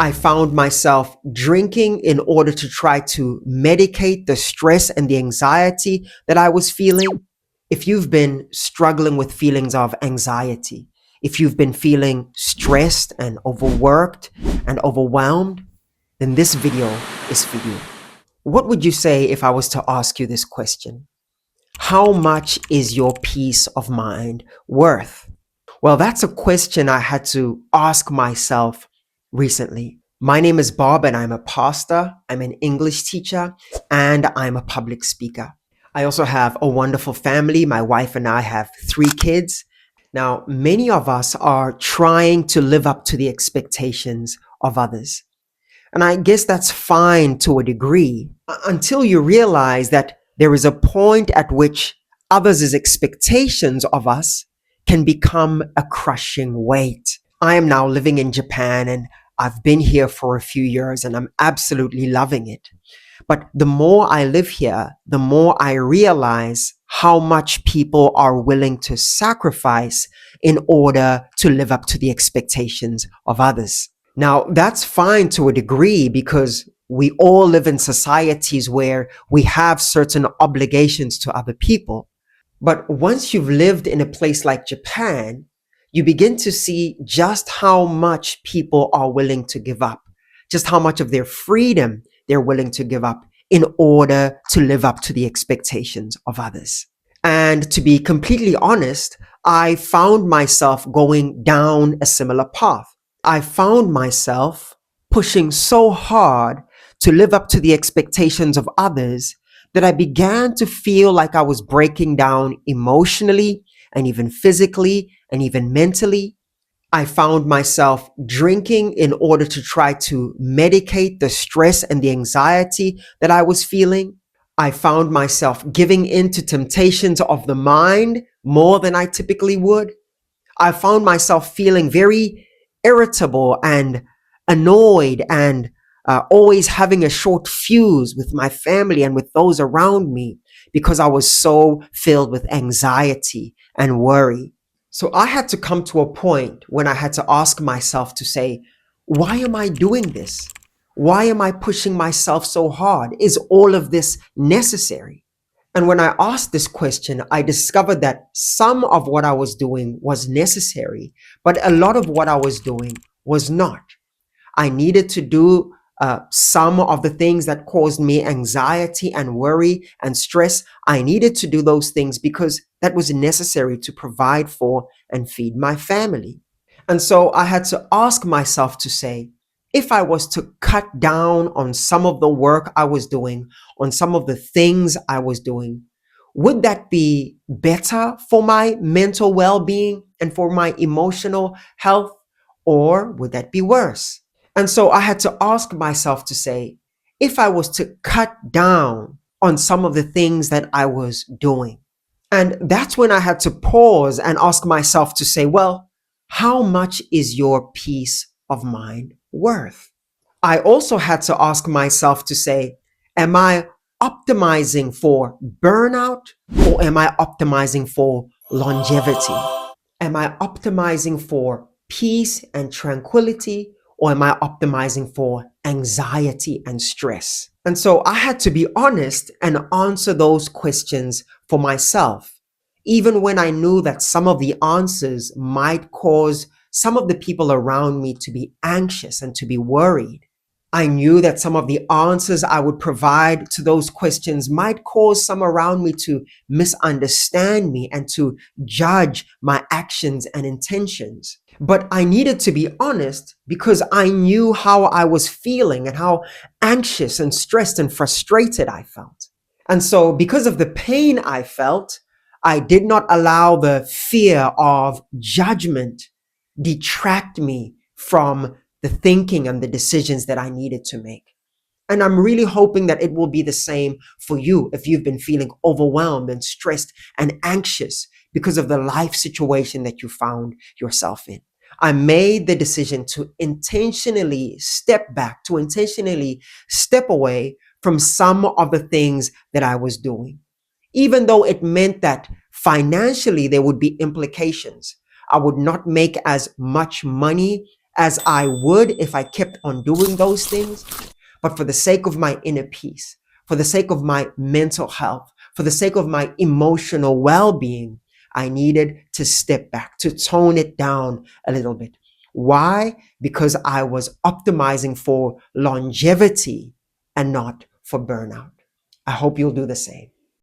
I found myself drinking in order to try to medicate the stress and the anxiety that I was feeling. If you've been struggling with feelings of anxiety, if you've been feeling stressed and overworked and overwhelmed, then this video is for you. What would you say if I was to ask you this question? How much is your peace of mind worth? Well, that's a question I had to ask myself recently. My name is Bob and I'm a pastor, I'm an English teacher, and I'm a public speaker. I also have a wonderful family. My wife and I have 3 kids. Now, many of us are trying to live up to the expectations of others. And I guess that's fine to a degree until you realize that there is a point at which others' expectations of us can become a crushing weight. I am now living in Japan and I've been here for a few years and I'm absolutely loving it. But the more I live here, the more I realize how much people are willing to sacrifice in order to live up to the expectations of others. Now, that's fine to a degree because we all live in societies where we have certain obligations to other people. But once you've lived in a place like Japan, you begin to see just how much people are willing to give up, just how much of their freedom they're willing to give up in order to live up to the expectations of others. And to be completely honest, I found myself going down a similar path. I found myself pushing so hard to live up to the expectations of others that I began to feel like I was breaking down emotionally and even physically and even mentally. I found myself drinking in order to try to medicate the stress and the anxiety that I was feeling. I found myself giving in to temptations of the mind more than I typically would. I found myself feeling very irritable and annoyed and always having a short fuse with my family and with those around me because I was so filled with anxiety and worry. So I had to come to a point when I had to ask myself to say, why am I doing this? Why am I pushing myself so hard? Is all of this necessary? And when I asked this question, I discovered that some of what I was doing was necessary, but a lot of what I was doing was not. I needed to do some of the things that caused me anxiety and worry and stress. I needed to do those things because that was necessary to provide for and feed my family. And so I had to ask myself to say, if I was to cut down on some of the work I was doing, on some of the things I was doing, would that be better for my mental well-being and for my emotional health, or would that be worse? And so I had to ask myself to say, if I was to cut down on some of the things that I was doing, and that's when I had to pause and ask myself to say, well, how much is your peace of mind worth? I also had to ask myself to say, am I optimizing for burnout or am I optimizing for longevity? Am I optimizing for peace and tranquility or am I optimizing for anxiety and stress? And so I had to be honest and answer those questions for myself, even when I knew that some of the answers might cause some of the people around me to be anxious and to be worried. I knew that some of the answers I would provide to those questions might cause some around me to misunderstand me and to judge my actions and intentions. But I needed to be honest because I knew how I was feeling and how anxious and stressed and frustrated I felt. And so because of the pain I felt, I did not allow the fear of judgment detract me from the thinking and the decisions that I needed to make. And I'm really hoping that it will be the same for you if you've been feeling overwhelmed and stressed and anxious because of the life situation that you found yourself in. I made the decision to intentionally step back, to intentionally step away from some of the things that I was doing, even though it meant that financially there would be implications. I would not make as much money as I would if I kept on doing those things. But for the sake of my inner peace, for the sake of my mental health, for the sake of my emotional well being, I needed to step back, to tone it down a little bit. Why? Because I was optimizing for longevity and not for burnout. I hope you'll do the same.